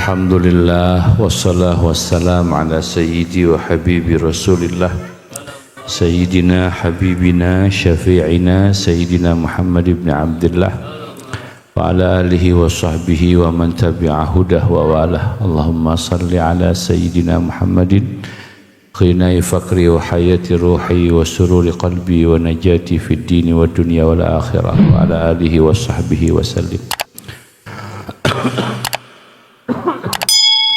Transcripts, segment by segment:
Alhamdulillah wassalatu wassalam ala sayyidi wa habibi rasulillah sayyidina habibina syafi'ina sayyidina Muhammad ibn Abdullah wa ala alihi wa sahbihi wa man tabi'a hudah wa walah. Allahumma salli ala sayyidina Muhammadin qinai faqri wa hayati ruhi wa sururi qalbi wa najati fid dini wa dunya wal akhirah wa ala alihi wa sahbihi wa sallim.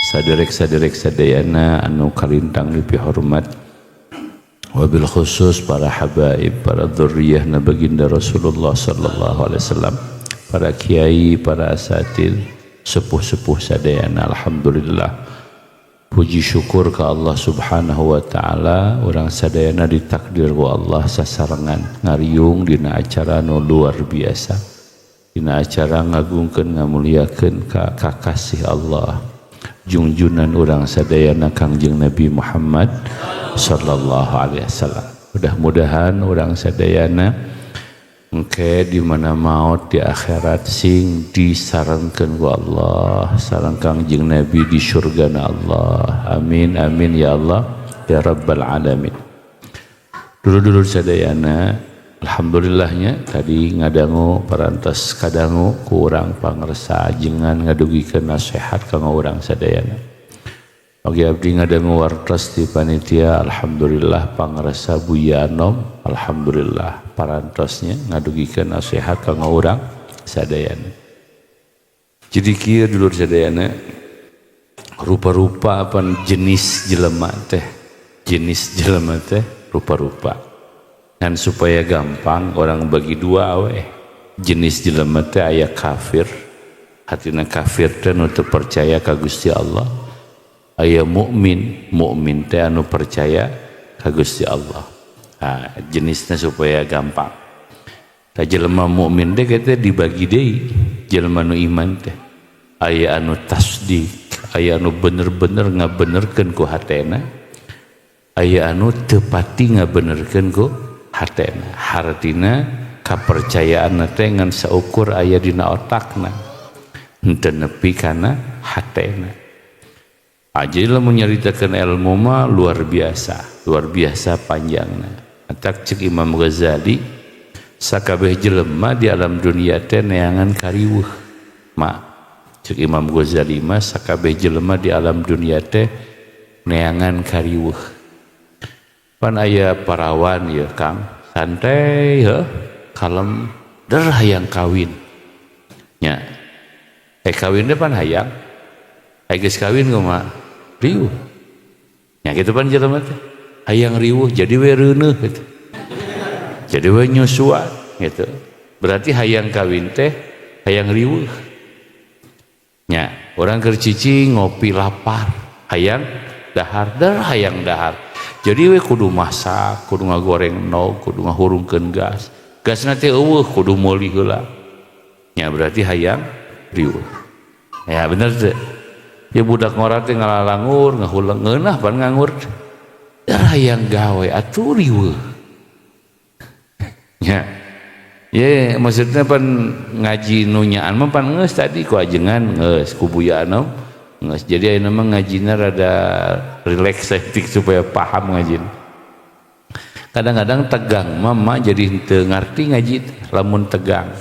Saderek-saderek sadayana anu kalintang di hormat, wabil khusus para habaib, para dzurriyyah na baginda Rasulullah sallallahu alaihi wasallam, para kiai, para asatidz, sepuh-sepuh sadayana. Alhamdulillah, puji syukur ke Allah subhanahu wa ta'ala, urang sadayana ditakdir ku Allah sasarengan ngariung dina acara nu luar biasa, dina acara ngagungkeun ngamuliakeun ka kakasih Allah, junjunan orang sadayana Kangjeng Nabi Muhammad sallallahu alaihi wasallam. Mudah-mudahan orang sadayana engke di mana maut di akhirat sing disarengkeun ku Allah sareng Kangjeng Nabi di surgana Allah. Amin amin ya Allah ya rabbal alamin. Dulu-dulu sadayana alhamdulillahnya tadi ngadangu parantos kadangu ku urang pangresa jengan ngadugikeun nasihat ka urang sadayana. Oge abdi ngadangu wartos di panitia, alhamdulillah pangresa Buya Anom, alhamdulillah parantosnya ngadugikeun nasihat ka urang sadayana. Jadi kieu dulur sadayana rupa-rupa apa jenis jelema teh, rupa-rupa. Dan supaya gampang orang bagi dua jenis jelema teh aya kafir, hatina kafir teh anu teu percaya ka Gusti Allah, aya mukmin teh anu percaya ka Gusti Allah. Nah, jenisnya supaya gampang. Da jelema mukmin teh kita dibagi deui jelema nu iman teh. Aya anu tasdik, aya anu bener-bener ngabenerkeun ku hatena, aya anu teu pati ngabenerkeun ku hatena. Hartina kapercayaan teh ngan saukur aya dina otakna henteu nepi kana hatena. Aja lamun nyaritakeun ilmu mah luar biasa panjangna. Atak cek Imam Ghazali, sakabeh jelema di alam dunia teh neangan kariweuh. Cek Imam Ghazali mah sakabeh jelema di alam dunia teh neangan kariweuh. Pan aya parawan ya Kang, santai ya, kalem, der hayang kawin. Nya, kawin teh pan hayang, geus kawin kumaha? Riuh. Nya kitu pan jelema teh, hayang riuh jadi we reuneuh gitu. Jadi we nyusuan gitu. Berarti hayang kawin teh hayang riuh. Nya, urang keur cicing ngopi lapar, hayang dahar, der hayang dahar. Jadi we kudu masak, kudu ngagoreng nog, kudu ngahurungkeun gas. Gasna teh eueuh kudu meuli heula. Nya berarti hayang riuh. Ya bener teh. Ya budak ngora teh ngalalangur, ngahulang ngeunah pan ngangur. Dar hayang gawe atuh riuh. Ya. Ye maksudna pan ngaji nu nyaan mah pan geus tadi ku ajengan geus ku Buya Anom. Jadi ayeuna mah ngajina rada relax supaya paham ngajin. Kadang-kadang tegang mama jadi henteu ngarti ngaji lamun tegang.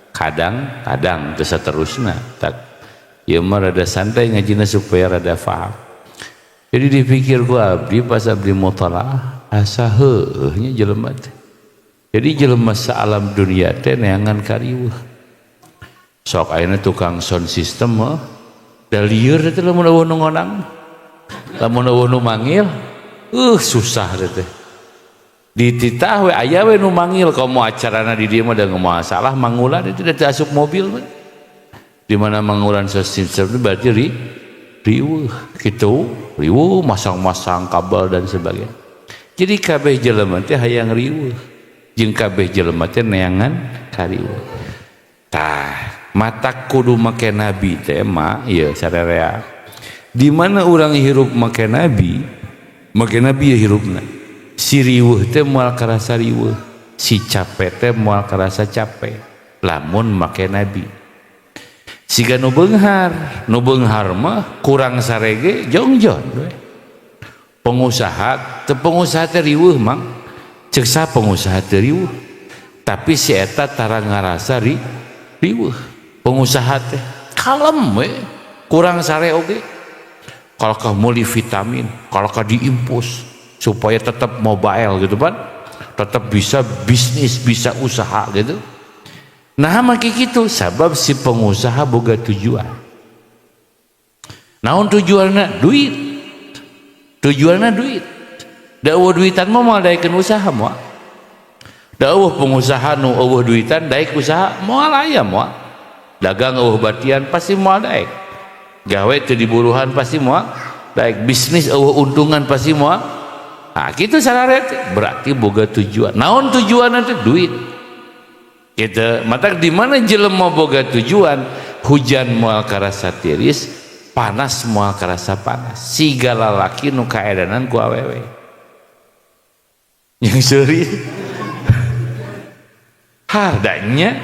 Kadang teu saterusna tak. Ieu mah rada santai ngajina supaya rada paham. Jadi dipikir ku abdi pas abdi mutalaah asa heueuh nya jelema teh. Jadi jelema saalam dunia teh neangan kariweuh. Sok ayeuna tukang sound system mah da lieur teh lamun eueuh nu ngonang, lamun eueuh nu manggil susah teh. Di titah we aya we nu manggil komo acarana di dieu mah da masalah mangulan itu da asup mobil mah. Di mana mangulan sistem itu berarti riweuh kitu, riweuh masang-masang kabel dan sebagainya. Jadi kabeh jelema teh hayang riweuh, jeung kabeh jelema teh neangan kariweuh. Tah mata kudu make nabi teh mah ieu sararea. Di mana urang hirup make nabi ya hirupna. Si riweuh teh moal karasa riweuh, si capek teh moal karasa capek lamun make nabi. siga nu beunghar mah kurang sarege jongjon we. Pengusaha teh riweuh mang ceuk sa pengusaha teh riweuh tapi si eta tara ngarasa riweuh pengusaha teh kalem we kurang sare oge kalau ka multivitamin kalau ka diimpus supaya tetap mobile gitu kan tetap bisa bisnis bisa usaha gitu. Nah maki gitu sabab si pengusaha boga tujuan. Naon tujuanna? Duit. Tujuanna duit. Da eueuh duitan mah moal daekeun usaha moal. Da eueuh pengusaha nu eueuh duitan daek usaha moal aya moal. Dagang eueuh batian pasti moal daek. Gawe teu diburuhan pasti moal daek. Bisnis eueuh untungan pasti moal. Nah kitu sararea berarti boga tujuan. Naon tujuanna teh? Duit. Kita mata di mana jelema boga tujuan hujan moal karasa tiris panas moal karasa panas siga lalaki nu kaedanan ku awewe yang seuri hadanya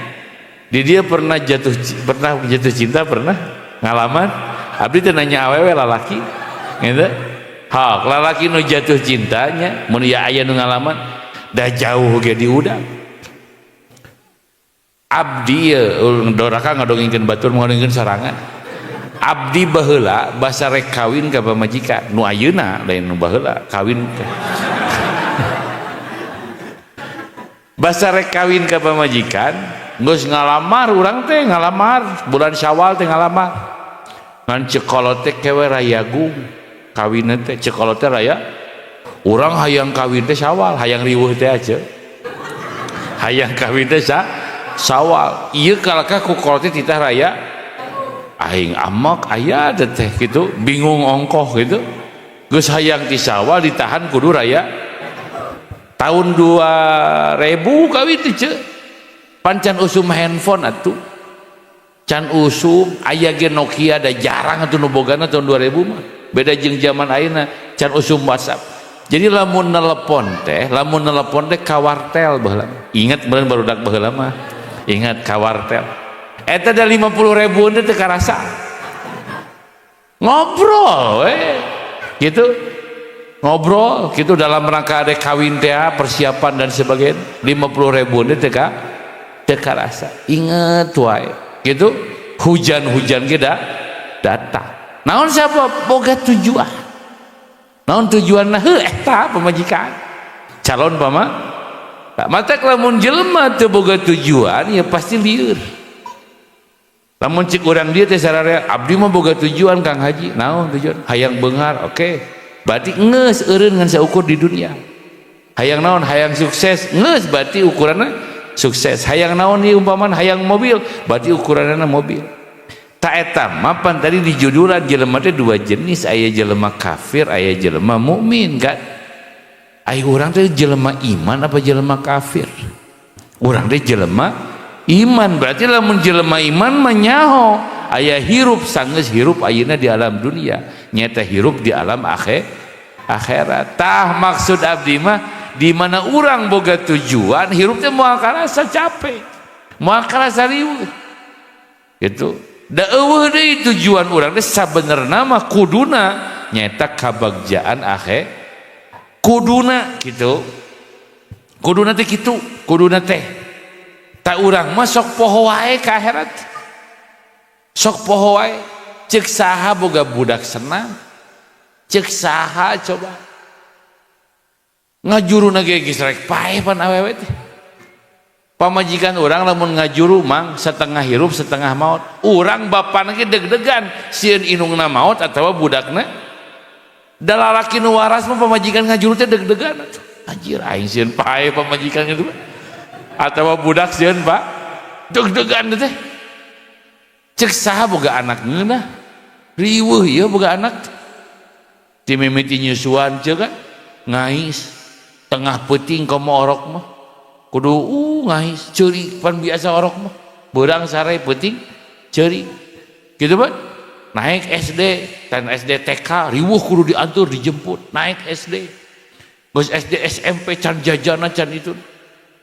di dia pernah jatuh cinta pernah ngalaman abdi teh nanya awewe lalaki gitu hak lalaki nu jatuh cintanya mun ya aya nu ngalaman dah jauh ge di udang abdi doraka ngadongengkeun batur ngadongengkeun sarangan abdi baheula basa rek kawin ka pamajikan nu ayeuna lain nu baheula kawin basa rek kawin ka pamajikan geus ngalamar urang teh ngalamar bulan Syawal teh ngalamar ngan cekolot teh kewe rayagung kawin teh cekolot teh raya urang hayang kawin teh Syawal hayang riweuh teh aja hayang kawin teh Syawal ieu kalaka ku kolot titah raya aing amak aya teh gitu bingung ongkoh gitu geus hayang ti Syawal ditahan kudu raya tahun 2000 kawin teh ceuk pancan usum handphone atuh can usum aya ge Nokia da jarang atuh nu bogana tahun 2000 mah beda jeung zaman ayeuna can usum WhatsApp jadi lamun nelepon teh kawartel baheula ingat bener barudak baheula mah ingat kawartel eta da 50.000 teh karasa ngobrol gitu ngobrol gitu dalam rangka ada kawin teh persiapan dan sebagainya 50.000 teh teu karasa inget wae gitu hujan-hujan ge datang naon siapa boga tujuan naon tujuanna heuh eta pamajikan calon mata lamun jelema teu boga tujuan ya pasti lieur lamun cik urang dia teh sararea abdi mah boga tujuan Kang Haji naon tujuan hayang beunghar oke berarti geus eureun ngan saukur di dunia hayang naon hayang sukses geus berarti ukuranna sukses hayang naon ieu umpaman hayang mobil berarti ukuranna mobil ta eta mapan tadi di judulan jelema teh dua jenis aya jelema kafir aya jelema mukmin kan ai urang teh jelema iman apa jelema kafir urang teh jelema iman berarti lamun jelema iman mah nyaho aya hirup sanggeus hirup ayeuna di alam dunia nyata hirup di alam akhirat tah maksud abdi mah di mana urang boga tujuan hirup teh moal karasa capek moal karasa riweuh gitu da eueuh deui tujuan urang teh sabenerna mah kuduna nyata kabagjaan kuduna gitu kuduna teh kitu kuduna teh tak urang mah sok poho wae ka akhirat sok poho wae ceuk saha boga budak senang ceuk saha coba ngajuruna ge geus rek pae pan awewe teh pamajikan urang lamun ngajuru mang setengah hirup setengah maut urang bapana ge deg-degan sieun inungna maut atawa budakna da lalaki nu waras mah pamajikan ngajuru teh deg-degan anjir aing sieun pae pamajikan itu atawa budak sieun Pak deg-degan teh ceuk saha boga anak ngeunah riweuh ieu boga anak ti mimiti nyusuan ceuk kan ngais tengah peuting komo orok mah kudu ngais ceurik pan biasa orok mah beurang sare peuting ceurik gitu Pak naik SD dan SD TK riweuh kudu diatur dijemput naik SD geus SD SMP can jajana can itu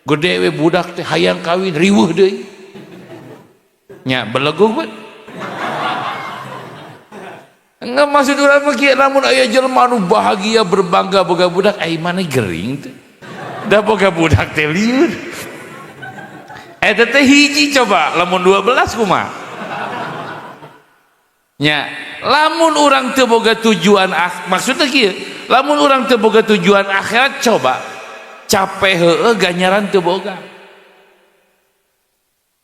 gede we budak teh hayang kawin riweuh deui nya belegung Pak Enggak maksud urang mah kieu namun aya jelema anu bahagia berbangga boga budak ai mana gering teh. Da boga budak teh lieur. Eta teh hiji coba lamun 12 kumaha? Nya, lamun urang teu boga tujuan maksudna kieu, lamun urang teu boga tujuan akhirat coba capek heueuh ganjaran teu boga.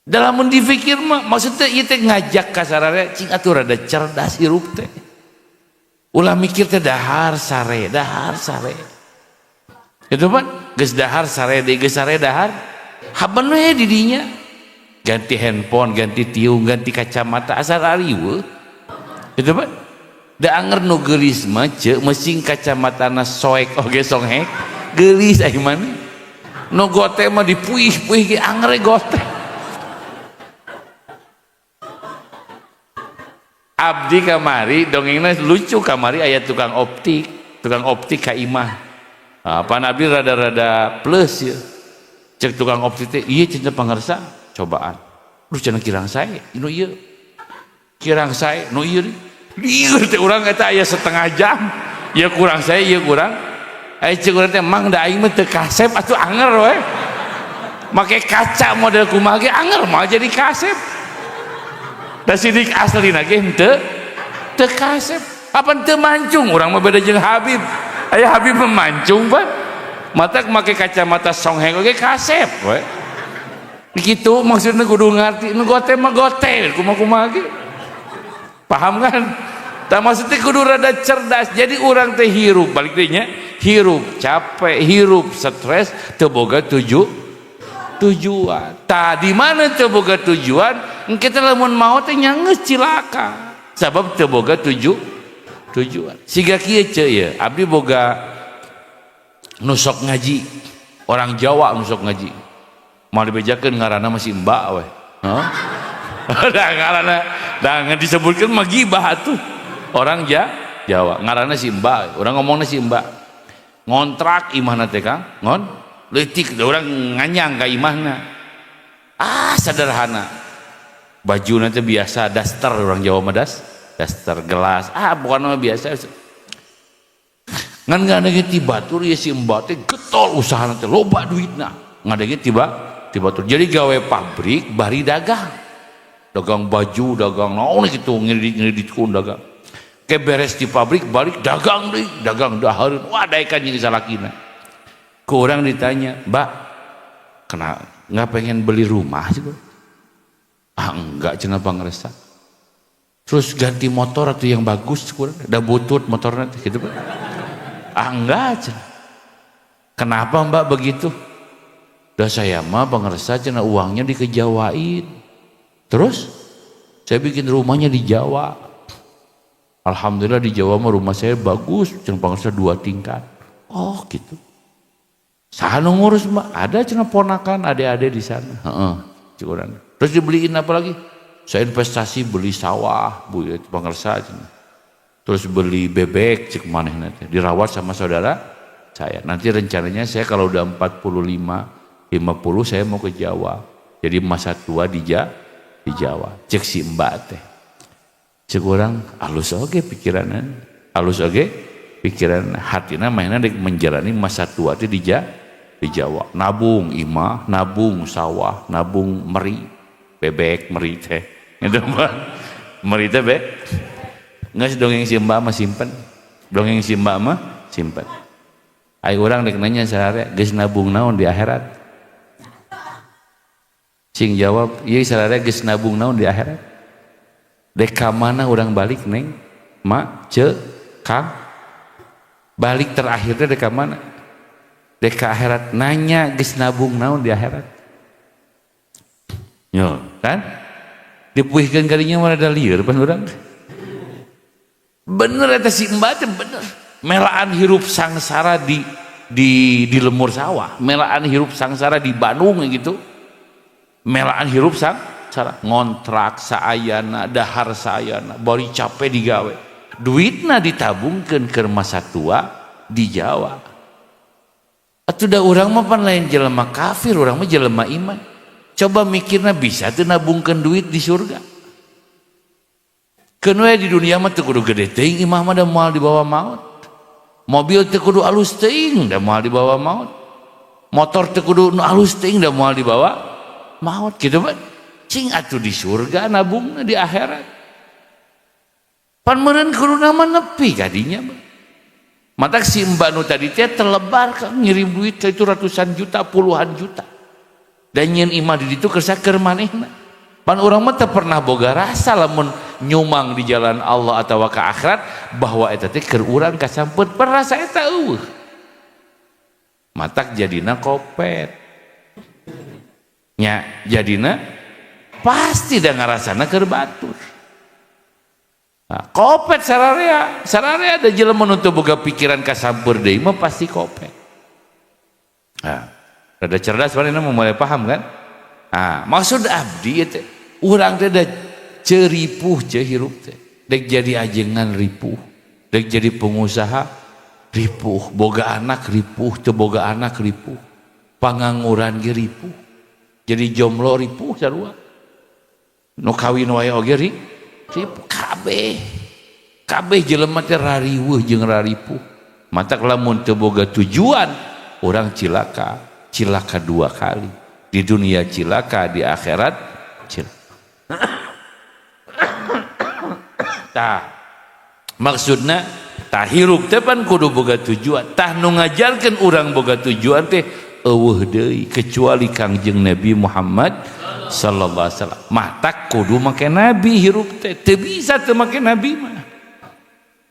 Dalam dipikir mah maksudnya ieu teh ngajak ka sararea cing atuh rada cerdas hirup teh. Ulah mikir teh dahar sare. Itu pan geus dahar sare deui geus sare dahar. Haban we di dinya. Ganti handphone, ganti tiung, ganti kacamata asal ariweuh. Itu pan da anger nu geulis mah ceuk meusing kacamatana soek oge songhek. Geulis ai mane. Nu gote mah dipuih-puih ge anger gote. Abdi kamari dongengna lucu kamari aya tukang optik ka imah. Pan abdi rada-rada plus ya. Cek tukang optik teh ieu cenah pangarsa cobaan. Duh cenah kirang sae nu ieu. Kirang sae nu ieu. Lieur teh urang eta aya setengah jam. Ieu kurang sae ieu kurang. Aya cek urang teh mang da aing mah teu kasep atuh anger we. Make kaca model kumaha ge anger mah jadi kasep. Da sidik aslina ge teu kasep. Apan teu mancung urang mah beda jeung Habib. Aya Habib memancung pan. Mata make kacamata songheng oge kasep we. Kitu maksudna kudu ngarti nu gote mah gote kumaha ge. Paham kan? Tah maksudnya kudu rada cerdas. Jadi urang teh hirup balik deui nya, hirup capek, hirup stres teu boga tujuan. Tah di mana teu boga tujuan? Kita lamun mau teh nya geus cilaka. Sabab teu boga tujuan. Siga kieu ce ya, abdi boga nu sok ngaji. Orang Jawa nu sok ngaji. Mau dibejakeun ngaranna masih Mbak we. Hah? Da ngaranna da disebutkeun mah gibah atuh. Orang Jawa ngaranna si Mbak. Urang ngomongna si Mbak. Ngontrak imahna teh Kang. Leutik urang nganyang ka imahna. Sederhana. Baju nanti biasa daster orang Jawa mah daster gelas bukan mah biasa ngan ngadege ti batur ya si Mbak teh getol usaha nanti loba duitna ngadege tiba tur jadi gawe pabrik bari dagang baju dagang naon kitu ngedit-ngeditkeun dagang ke beres di pabrik balik dagang dahareun wah daekan jeung salakina ku urang ditanya Mbak kenapa nggak pengen beli rumah sih enggak cenah pangresa terus ganti motor atau yang bagus kurang ada butut motornya gitu enggak cenah kenapa Mbak begitu dah saya mah pangresa cenah uangnya dikejawain terus saya bikin rumahnya di Jawa alhamdulillah di Jawa mah rumah saya bagus cenah pangresa 2 tingkat oh gitu saha nu ngurus Mbak ada cenah ponakan adik-adik di sana cukuran terus dibeliin apa lagi saya investasi beli sawah bu ya pangarsa terus beli bebek cek manehna teh dirawat sama saudara saya nanti rencananya saya kalau udah 45 50 saya mau ke Jawa jadi masa tua di Jawa cek si Mbak teh cek orang halus oge pikiran hatina mainan menjalani masa tua teh di Jawa nabung imah nabung sawah nabung meri bebek meri teh itu meri teh be nggak dongeng si Mbak mah simpen dongeng si Mbak mah simpen ai urang dek nanya sararea geus nabung naon di akhirat sing jawab ieu sararea geus nabung naon di akhirat dek ka mana urang balik neng mak ce kang balik terakhir teh dek ka mana dek ka akhirat nanya geus nabung naon di akhirat yo kan dipuihkeun kadinya mah ada lieur pan urang bener eta si Mbak teh bener melaan hirup sangsara di lemur sawah melaan hirup sangsara di Bandung gitu melaan hirup sangsara ngontrak saayana dahar saayana bari capek digawe duitna ditabungkeun keur masa tua di Jawa atuh da urang mah pan lain jelema kafir urang mah jelema iman coba mikirna bisa tuh nabungkan duit di surga Kenapa di dunia mah teu kudu gede teuing imah mah da moal dibawa maut. Mobil teu kudu alus teuing da moal dibawa maut. Motor teu kudu alus teuing da moal dibawa maut kitu mah. Cing atuh di surga nabungna di akhirat. Pan meureun kudu nama nepi kadinya mah. Matak si mbak nu tadi teh terlebar kan ngirim duit itu ratusan juta, puluhan juta. Dan nyen imah di ditu kersa keur manehna. Pan urang mah teu pernah boga rasa lamun nyumang di jalan Allah atawa ka akhirat bahwa eta teh keur urang kasampeut perasa eta eueuh. Matak jadina kopet. Nya jadina pasti da ngarasana keur batur. Nah, kopet sararea ada jelema nu teu boga pikiran kasampeur deui mah pasti kopet. Nah, rada cerdas manehna mulai paham kan? Ah, maksud abdi teh urang teh da ceuripuh ce hirup teh. Dek jadi ajengan ripuh, dek jadi pengusaha ripuh, boga anak ripuh, teu boga anak ripuh. Pangangguran ge ripuh. Jadi jomblo ripuh sarua. Nu kawin wae oge ripuh kabeh jelema teh rariweuh jeung raripuh. Matak lamun teu boga tujuan, urang cilaka dua kali. Di dunia cilaka, di akhirat cilaka. Tah maksudna tah hirup teh pan kudu boga tujuan. Tah nu ngajarkeun urang boga tujuan teh eueuh deui kecuali Kangjeng Nabi Muhammad sallallahu alaihi wasallam. Matak kudu make nabi hirup teh teu bisa teu make nabi mah.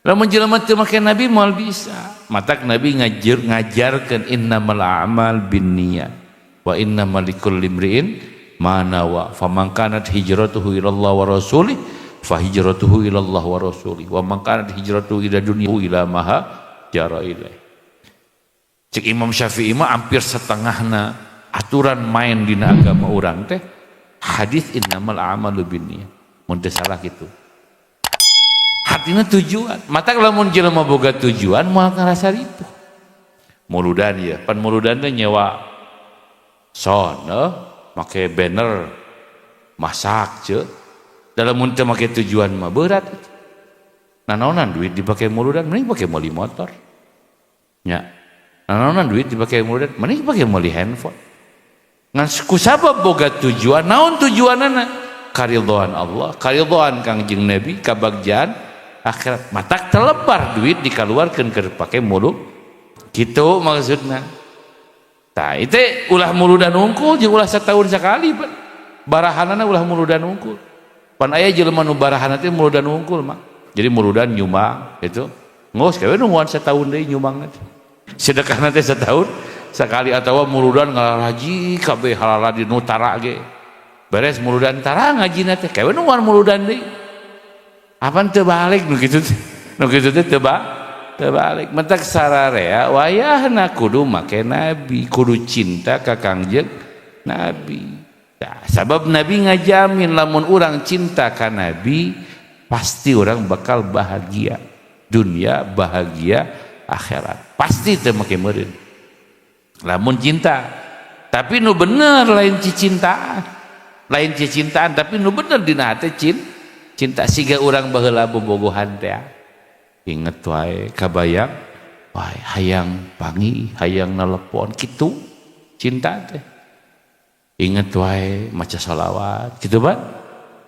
Lamun jelema teu make nabi moal bisa. Matak nabi ngajarkeun innamal a'mal binniyat wa innamal likulli imri'in ma nawa. Faman kanat hijratuhu ilallah wa rasulih fa hijratuhu ilallah wa rasulih wa man kanat hijratuhu ila dunya ila maha jara ilaih. Cek Imam Syafi'i mah hampir setengahna aturan main dina agama urang teh hadis innamal a'malu binniyat. Mun teu salah kitu. Hatina tujuan. Matak lamun jelema boga tujuan moal ngarasa ripuh. Muludan ya, pan muludan teh nyewa son, make banner masak ce. Dalam mun teu make tujuan mah berat. Nanaonan duit dipake muludan, mending pake meuli motor. Nya. Nanaonan duit dipake muludan, mending pake meuli handphone. Ngan kusabab boga tujuan, naon tujuanana? Karidhoan Allah, karidhoan Kangjeng Nabi, kabagjaan akhirat. Matak telebar duit dikaluarkeun keur pake mulu. Kitu maksudna. Tah itu ulah muludan unggul jeung ulah setahun sekali pan. Barahanana ulah muludan unggul. Pan aya jelema nu barahana teh muludan unggul mah. Jadi muludan nyumbang itu. Ngos kawe nu moal setahun deui nyumbangna. Sedekahna teh setahun sekali atawa muludan ngaraji kabeh halala di nutara ge. Beres muludan tara ngajina teh kawe nu moal muludan deui. Apan teu balik nu kitu teh. Nu kitu teh teu balik. Mentak sararea wayahna kudu make nabi, kudu cinta ka Kangjeng Nabi. Nah, sabab Nabi ngajamin lamun urang cinta ka Nabi pasti orang bakal bahagia dunia, bahagia akhirat. Pasti teu make meureun. Lamun cinta, tapi nu bener lain cicintaan. Lain cicintaan tapi nu bener dina hate cinta siga urang baheula bobogohan teh. Inget wae kabayang wae hayang pangi, hayang nelepon kitu cinta teh. Inget wae maca shalawat kitu ban.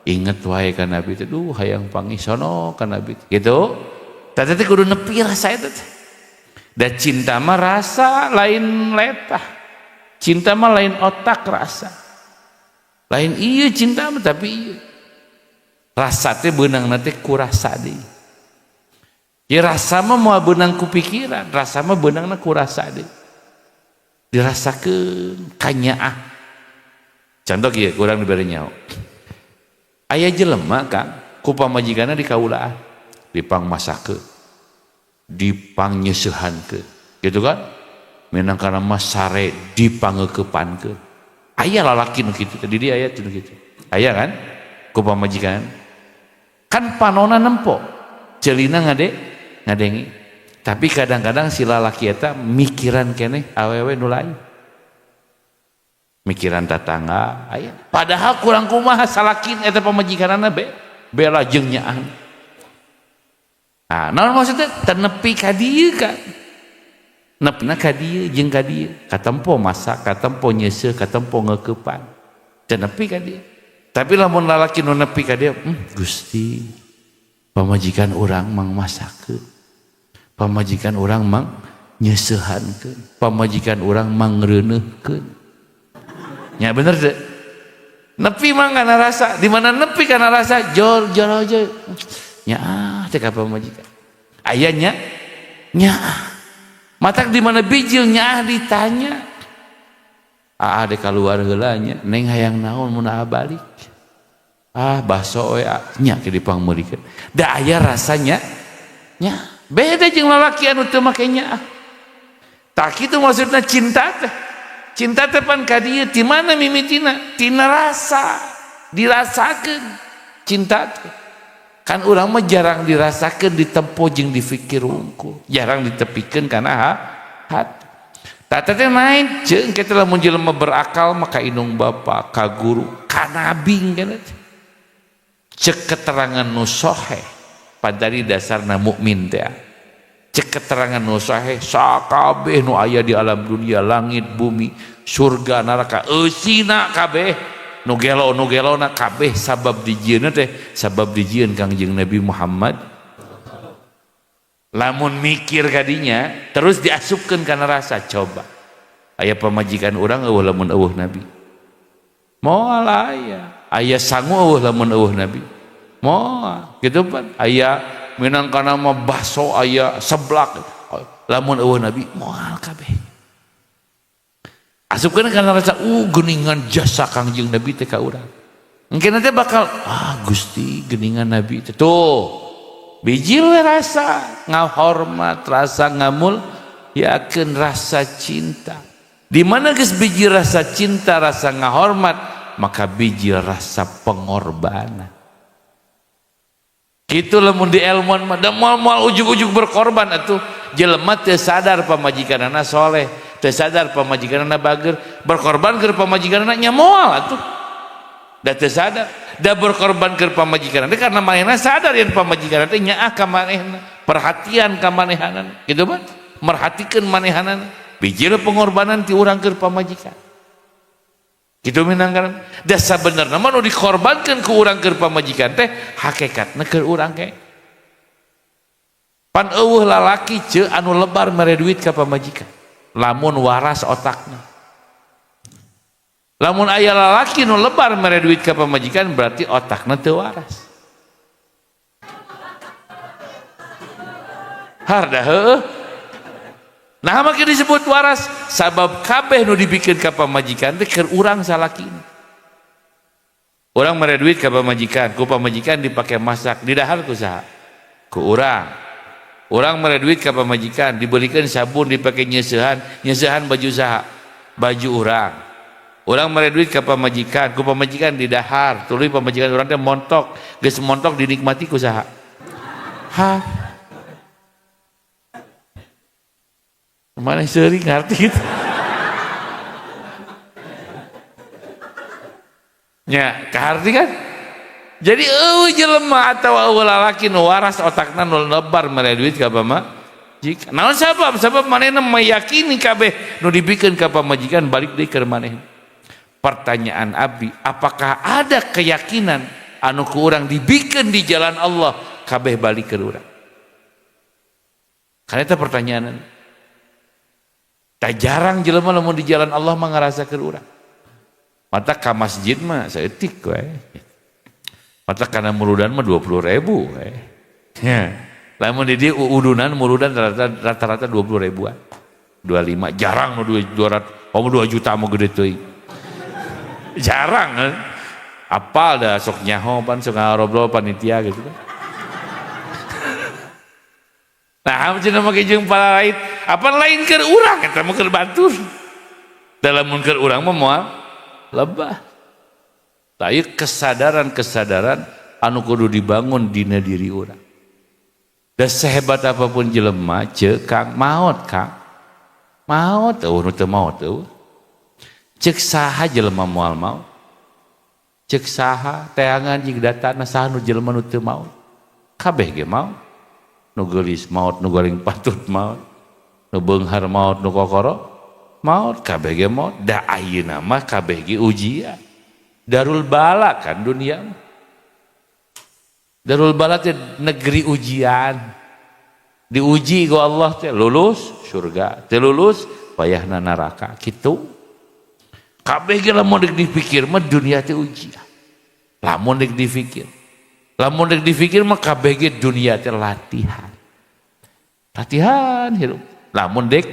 Inget wae ka Nabi teh duh hayang pangi sono ka Nabi kitu. Tah teh kudu nepi rasa eta teh. Da cinta mah rasa lain letah. Cinta mah lain otak rasa. Lain ieu cinta mah tapi ieu. Rasa teh beunangna teh ku rasa deui. Ya rasa mah moal beunang ku pikiran, rasa mah beunangna ku rasa deui. Dirasakeun kanyaah. Contoh kieu kurang dibere nyaho. Aya jelema Kang, ku pamajikanna di kaulaan, dipang masakeun, dipang nyeusehankeun. Gitu kan? Minangkana mah sare dipangeukepankeun. Aya lalaki nu kitu teh di dieu aya nu kitu. Aya kan? Ku pamajikan. Kan panona nempo. Ceulina ngadengi. Tapi kadang-kadang si lalaki eta mikiran keneh awewe nu lain. Mikiran tetangga aya. Padahal kurang kumaha salakin eta pamajikanana bela jeung nyaan. naon maksudnya tenepi ka dieu kan nepna ka dieu jeung ka dieu katempo masak katempo nyeuseuh katempo ngeukepan tenepi ka dieu tapi lamun lalaki nu nepi ka dieu Gusti pamajikan urang mang masakeun pamajikan urang mang nyeusehankeun pamajikan urang mang ngreuneuhkeun nya bener teh nepi mah kana rasa di mana nepi kana rasa jol aja nya teh ka pamajikan aya nya matak di mana bijil nya ditanya ade kaluar heula nya neng hayang naon mun balik baso we nya ke dipangmeurikeun da aya rasanya nya beda jeung lalaki anu teu make nya tak kitu maksudna cinta teh pan ka dieu ti mana mimitina tina rasa dirasakeun cinta teh kan urang mah jarang dirasakeun ditempo jeung difikir unggul jarang ditepikeun kana hati tata teh main ceung kita lamun jelema berakal maka indung bapa ka guru ka nabi kana cek keterangan nu sahih padari dasarna mukmin teh cek keterangan nu sahih sakabeh nu aya di alam dunia langit bumi surga neraka eusina kabeh nu gelona kabeh sabab dijieun teh sabab dijieun Kangjeng Nabi Muhammad lamun mikir kadinya terus diasupkeun kana rasa coba aya pamajikan urang eueuh lamun eueuh Nabi moal aya sangu eueuh lamun eueuh Nabi moal kitu pan aya minangkana mah baso aya seblak lamun eueuh Nabi moal kabeh asupkeun kana rasa geuningan jasa Kangjeng Nabi teh ka urang engke teh bakal Gusti geuningan Nabi teh tuh bijil we rasa ngahormat rasa ngamul yakeun rasa cinta di mana geus biji rasa cinta rasa ngahormat maka biji rasa pengorbanan kitu lamun di ilmuan mah da moal ujug-ujug berkorban atuh jelema teu sadar pamajikanana soleh teu sadar pamajikanana bager berkorban keur pamajikanana nya moal atuh da teu sadar da berkorban keur pamajikanana karena manehna sadar yen pamajikanana teh nyaah ka manehna perhatian ka manehanana kitu mah merhatikeun manehanana biji pengorbanan ti urang keur pamajikan kitu minangkan da sabenerna mah nu dikorbankeun ku urang keur pamajikan teh hakikatna keur urang ke pan eueuh lalaki ceu anu lebar mere duit ka pamajikan lamun waras otakna lamun aya lalaki nu lebar mere duit ka pamajikan berarti otakna teu waras harda heueuh nah maka disebut waras sabab kabeh nu dibikeun ka pamajikan teh keur urang salakina urang mere duit ka pamajikan ku pamajikan dipake masak didahar ku saha ku urang mere duit ka pamajikan dibelikeun sabun dipake nyeusehan baju saha baju urang mere duit ka pamajikan ku pamajikan didahar tuluy pamajikan urang teh montok geus montok dinikmati ku saha mana sering ngerti gitu nya kaharti kan jadi jelema atawa lalaki nu waras otakna nu lebar mere duit ka pamajikan naon sabab manehna meyakini kabeh nu dibikeun ka pamajikan balik deui ka manehna pertanyaan abdi apakah ada keyakinan anu ku urang dibikeun di jalan Allah kabeh balik ke urang karena itu pertanyaan tak jarang jelema lamun di jalan Allah mah ngarasakeun urang. Mata ka masjid mah saeutik we. Mata kana muludan mah 20.000 we. Ya. Lamun di dieu udunan muludan rata-rata 20 ribuan. 25 jarang nu 200, 2 juta mah gede teuing. Jarang kan. Apal da sok nyaho pan sok ngarobrol panitia gitu kan. Nah, cenah make jeung para lain, apa lain keur urang eta mah keur batur. Dalam mun keur urang mah moal lebah. Tah ieu kesadaran anu kudu dibangun dina diri urang. Da sehebat apapun jelema ceuk Kang maot Kang. Maot eueuh nu teu maot eueuh. Ceuk saha jelema moal maot? Ceuk saha teangan jeung datana saha nu jelema nu teu maot? Kabeh ge maot. nu geulis maut, nu goreng patut maut, nu beunghar maut, nu kokoro maut, kabeh ge maut. Da ayeuna mah kabeh ge ujian. Darul bala kan dunia. Darul bala teh negeri ujian. Diuji ku Allah teh lulus surga, teh lulus payahna neraka kitu. Kabeh ge lamun deuk dipikir mah dunia teh ujian. Lamun deuk dipikir. Lamun deuk dipikir mah kabeh ge dunia teh latihan. Latihan hirup. Lamun deuk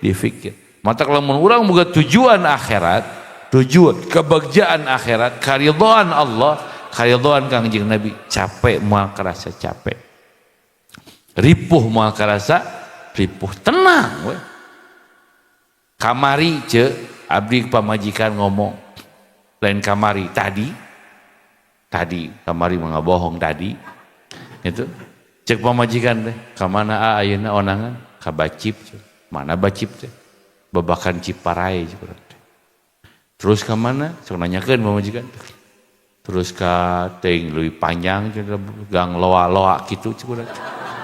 dipikir. Mata lamun urang boga tujuan akhirat, tujuan kebahagiaan akhirat, karidhaan Allah, karidhaan Kangjeng Nabi, capek moal karasa capek. Ripuh moal karasa ripuh, tenang we. Kamari ce abdi pamajikan ngomong. Lain kamari tadi kamari mah bohong tadi itu cek pamajikan teh ka mana ayeuna onangan ka Bacip mana Bacip teh babakan Ciparai terus ka mana sok nanyakeun pamajikan terus ka teuing leuwih panjang gang loa-loa kitu cik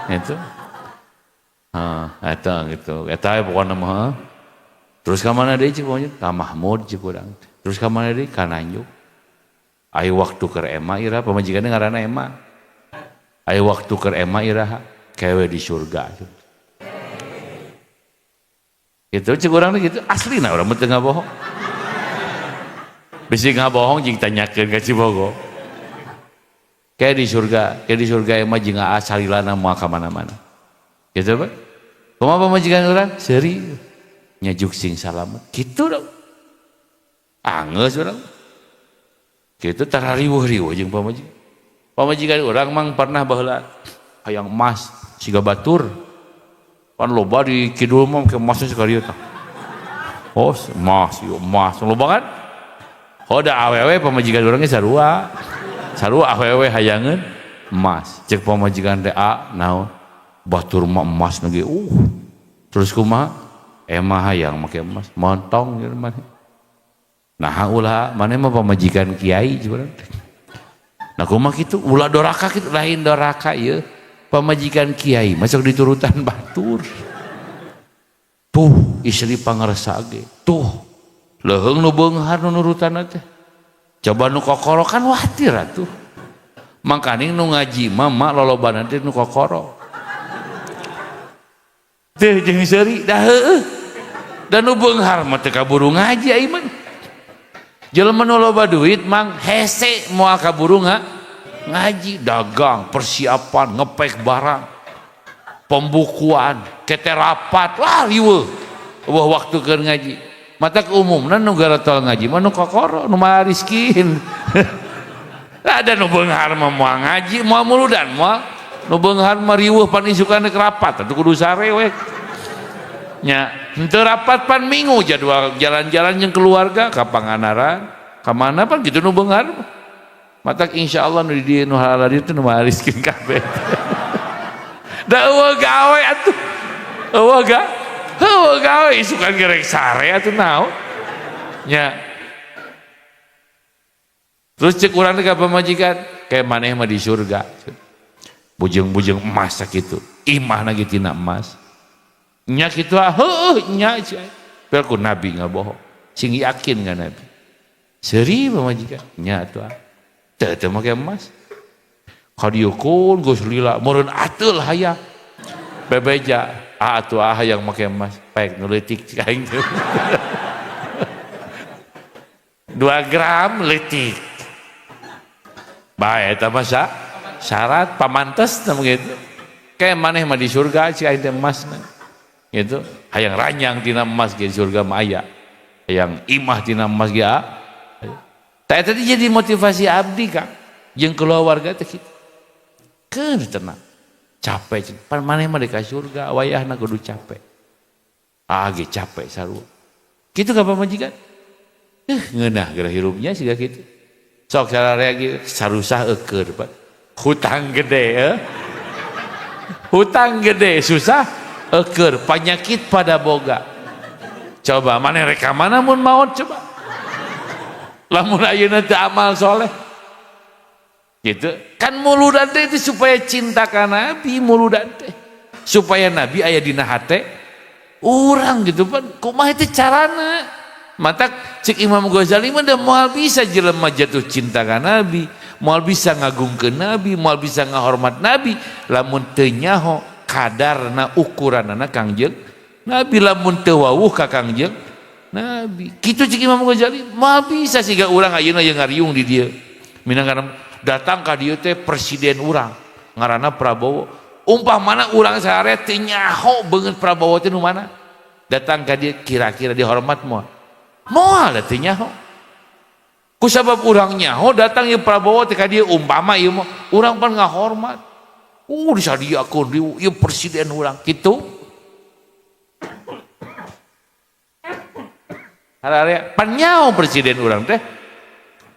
itu eta gitu eta pokona mah terus ka mana deui cik pokona ka Mahmud cik urang terus ka mana deui ka Nganjuk. Ayo waktu keur ema ira pamajikanna ngaranna ema. Ayo waktu keur ema ira kewe di surga. Gitu cek urang gitu aslina urang teu ngabohong. Bisi ngabohong jeung tanyakeun ka Cibogo. Kayak di surga ema jeung aa salilana moal ka mana-mana. Gitu Pak. Kumaha pamajikan urang? Seuri nyajuk sing salamet. Kitu dong. Angeus urang. Gitu tarariweuh-riweuh jeung pamajikan. Pamajikan urang mang pernah baheula hayang emas siga batur. Pan loba di kidul mah ke emasna sakalieu tah. Oh, emas, yo emas. Loba kan? Hoda awewe pamajikan urang ge sarua. Sarua awewe hayangeun emas. Cek pamajikan teh naon? Batur mah emas na ge. Terus kumaha? Emah hayang make emas, montong gitu mah. Nah ulah mana mah pamajikan kiai juga. Nah kumaha kitu ulah doraka kitu lain doraka ieu pamajikan kiai masuk diturutan batur. Tuh istri pangarsa ge. Tuh leuheung nu beunghar nu nurutanna teh. Coba nu kokoro kan watir atuh. Mangkaning nu ngaji mah mak lolobana teh nu kokoro. Teh jeung seuri dah heueuh. Dan nu beunghar mah teh kaburu ngaji ai mah. Jelema nu loba duit mang hese moal kaburu ngaji, dagang, persiapan, ngepek barang, pembukuan, kete rapat, wah riweuh. Wah waktu keur ngaji. Mata umumna nu garatol ngaji mah nu kokoro, nu mah riskin. Ada nu beunghar mah moal ngaji, moal muludan, moal nu beunghar mah riweuh pan isukan ke rapat, atuh kudu sare we. Nya henteu rapat pan minggu jadwal jalan-jalan jeung keluarga ka Panganaran ka mana pan kitu nu beunghar matak insyaallah nu di dieu nu halal dieu teh nu mariskeun kabeh da eueuh gawe atuh eueuh gawe isukan gerek sare atuh naon nya terus cek urang ka pamajikan kayak maneh mah di surga bujeng-bujeng emas sakitu imahna ge tina emas nya kitu heueuh nya perku nabi ngabohong sing yakin ka nabi seuri pamajikan nya atuh teu make emas kadieukeun geus lila meureun ateul hayang bebeja atuh hayang make emas paek nu leutik aing teh 2 gram leutik bae eta mah syarat pamantes tah begitu kayak maneh mah di surga cik aing teh emasna gitu hayang ranyang tina emas ge surga mah aya hayang imah tina emas ge tah eta jadi motivasi abdi Kang jeung keluarga teh kitu keur tenang capek pan maneh mah di ka surga wayahna kudu capek ge capek sarua kitu ka pamajikan ngeunah geura hirupnya siga kitu sok sararea ge sarusah keur Pak hutang gede susah eker penyakit pada boga coba mana reka mana mun maut coba lamun ayeuna teu amal soleh gitu kan. Muludan teh itu supaya cinta ka Nabi, muludan teh supaya Nabi aya dina hate urang gitu pan. Kumaha teh carana? Matak cek Imam Ghazali mah da moal bisa jelema jatuh cinta ka Nabi, moal bisa ngagungkeun Nabi, moal bisa ngahormat Nabi, lamun teu nyaho kadarna ukuranana Kangjeng Nabi, lamun teu wawuh ka Kangjeng Nabi. Kitu cek Imam Ghazali, moal bisa siga urang ayeuna yang ngariung di dieu. Minangkan datang ka dieu teh presiden urang, ngaranna Prabowo. Umpamana urang sare teu nyaho beungeut Prabowo teh nu mana. Datang ka dieu kira-kira dihormat moal. Moal da teu nyaho. Kusabab urang nyaho datang ieu Prabowo teh ka dieu umpama ieu mah urang pan ngahormat. Disadiakeun ieu presiden urang kitu. Hararea pan nyaho presiden urang teh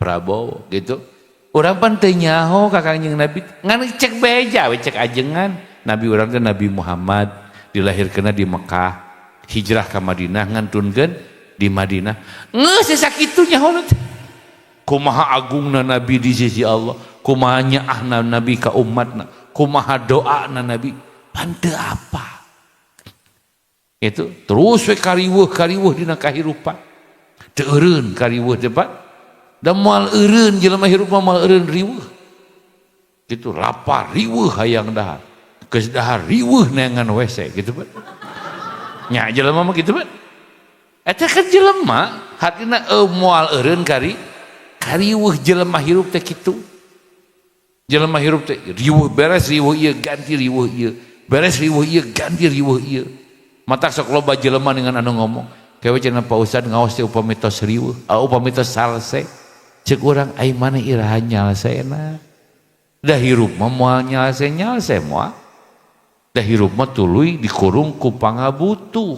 Prabowo gitu. Urang pan teu nyaho ka Kangjeng Nabi, ngan cek beja we cek ajengan. Nabi urang teh Nabi Muhammad dilahirkeunna di Mekah, hijrah ka Madinah ngantunkeun di Madinah. Geus sakitu nyaho teh. Kumaha agungna Nabi di sisi Allah, kumaha nyaahna Nabi ka umatna, kumaha doana Nabi, pan teu apa. Itu terus we kariweuh dina kahirupan. Teu eureun kariweuh teh Pak. Da moal eureun jelema hirup mah moal eureun riweuh. Kitu lapar riweuh hayang dahar. Geus dahar riweuh neangan WC gitu Pak. Nya jelema mah kitu Pak. Eta kan jelema hatina moal eureun kariweuh jelema hirup teh kitu. Jelema hirup teh riweuh beres riweuh ieu ganti riweuh ieu. Beres riweuh ieu ganti riweuh ieu. Matak sok loba jelema dengan anu ngomong. Kewe cenah Pak Ustad ngaos teh upami tos riweuh, upami tos salse. Cek urang ai mana iraha nyalsena. Da hirup mah moal nyalse moal. Da hirup mah tuluy dikurung ku pangabutuh.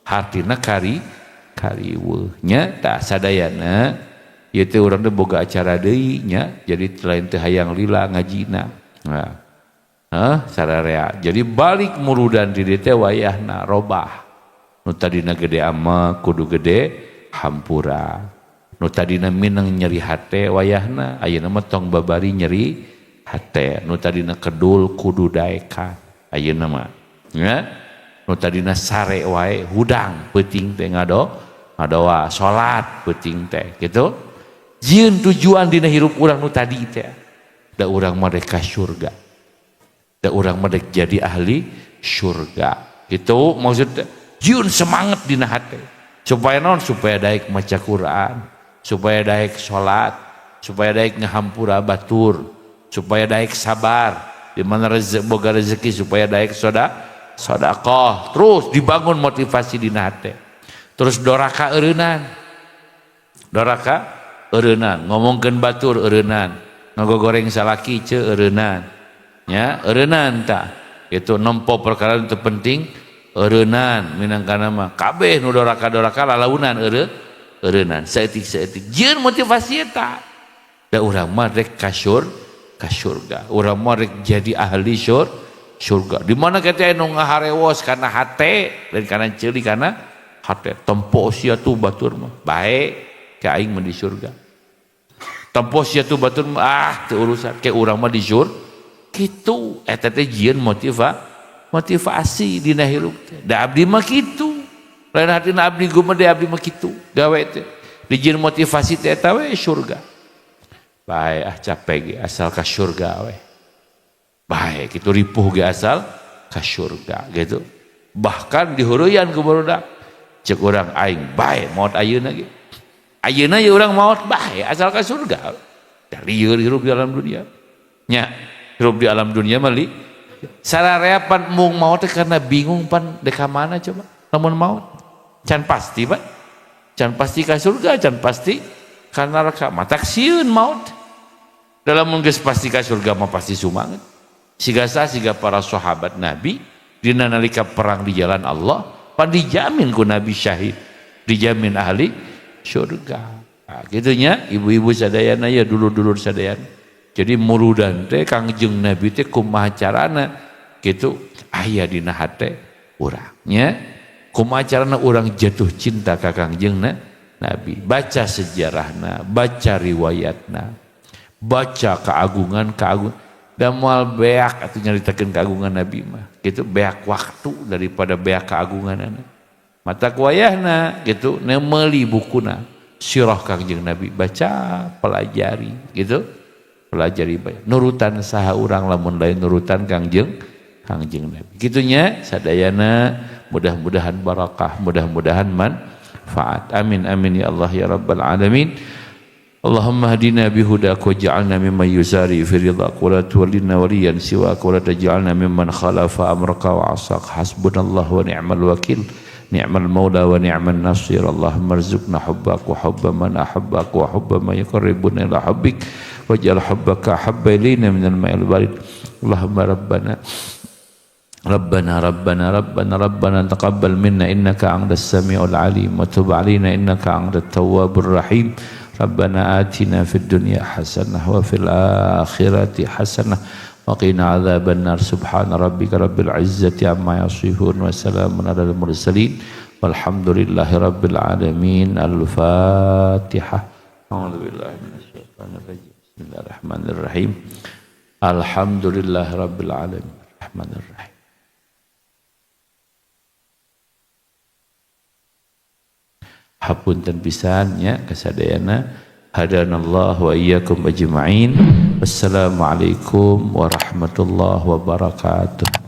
Hartina kariweuh nya tah sadayana ieu teh urang teh boga acara deui nya. Jadi lain teh hayang lila ngajina. Nah, sararea. Jadi balik muludan di dieu teh wayahna robah. Nu tadina gede ama kudu gede hampura. Nu tadina mineng nyeri hate wayahna ayeuna mah tong babari nyeri hate. Nu tadina kedul kudu daeka ayeuna mah nya. Nu tadina sare wae hudang peuting teh ngadoa salat peuting teh kitu. Jieun tujuan dina hirup urang nu tadi teh da urang mah rek ka surga. Da urang mah rek jadi ahli surga. Gitu maksud jieun semangat dina hate. Supaya naon? Supaya daek maca Quran, supaya daek salat, supaya daek ngahampura batur, supaya daek sabar di mana boga rezeki, supaya daek sedekah. Terus dibangun motivasi dina hate. Terus doraka eureunnan. Ngomongkeun batur eureunnan, ngagogoreng salaki ceu eureunnan. Nya eureunnan tah. Itu nempo perkara nu teu penting eureunnan minangkana mah kabeh nu doraka lalaunan eureunnan saeutik jieun motivasi eta. Da urang mah rek ka surga. Urang mah rek jadi ahli surga. Di mana kita anu ngaharewos kana hate lain kana ceuli kana hate. Tempo sia tu batur mah bae ke aing mah di surga. Tempo sia tu batur mah teu urusan ke urang mah di surga. Kitu eta teh jieun motivasi dina hirup teh. Da abdi mah kitu. Lain hatina abdi gumede abdi mah kitu. Gawe teh dijieun motivasi teh eta we surga. Bae capek ge asal ka surga we. Bae kitu ripuh ge asal ka surga gitu. Bahkan dihureuyan ku barudak. Cek urang aing bae maot ayeuna ge. Ayeuna ye urang maot bae asal ka surga. Da lieur hirup di alam dunia. Nya hirup di alam dunia mah sararea pan mung maot teh karena bingung pan deka mana coba lamun maut can pasti Pak, can pasti ka surga, can pasti ka neraka. Matak sieun maut dalam mun geus pasti ka surga mah pasti sumanget siga para sahabat Nabi dina nalika perang di jalan Allah pan dijamin ku Nabi syahid, dijamin ahli surga. Nah, gitunya ibu-ibu sadayana ya dulur-dulur sadayana. Jadi muludan teh Kangjeng Nabi teh kumaha carana kitu aya dina hate urang nya. Kumaha carana urang jatuh cinta ka Kangjeng Nabi. Baca sejarahna, baca riwayatna. baca keagungan dan moal beak atau nyaritakeun keagungan Nabi mah gitu, beak waktu daripada beak keagungan mata kuayahna gitu neumeli bukuna sirah Kangjeng Nabi, baca pelajari gitu, pelajari bae nurutan saha urang lamun lain nurutan Kangjeng Nabi gitunya sadayana. Mudah-mudahan barakah, mudah-mudahan manfaat. Amin amin ya Allah ya rabbal alamin. Allahumma hadina bihudak waj'alna mimman yusari fi ridhak wa la tuwallina waliyan siwak wa la taj'alna mimman khalafa amraka wa asak. Hasbunallahu wa ni'mal wakil, ni'mal maula wa ni'man nasir. Allahumma arzuqna hubbak wa hubba man ahabbak wa hubba man yuqarribuna ila hubbik waj'al hubbaka habba ilayna minal ma'il barid. Allahumma ربنا تقبل منا إنك أنت السميع العليم وتب علينا إنك أنت التواب الرحيم. ربنا آتنا في الدنيا حسنة وفي الآخرة حسنة وقنا عذاب النار. سبحان ربك رب العزة عما يصفون وسلام على المرسلين والحمد لله رب العالمين. الفاتحة. أعوذ بالله من الشيطان الرجيم. بسم الله الرحمن الرحيم. الحمد لله رب العالمين الرحمن الرحيم. Hapunten pisan nya kasadayana. Hadanallah wa iyyakum ajma'in. Wassalamualaikum warahmatullahi wabarakatuh.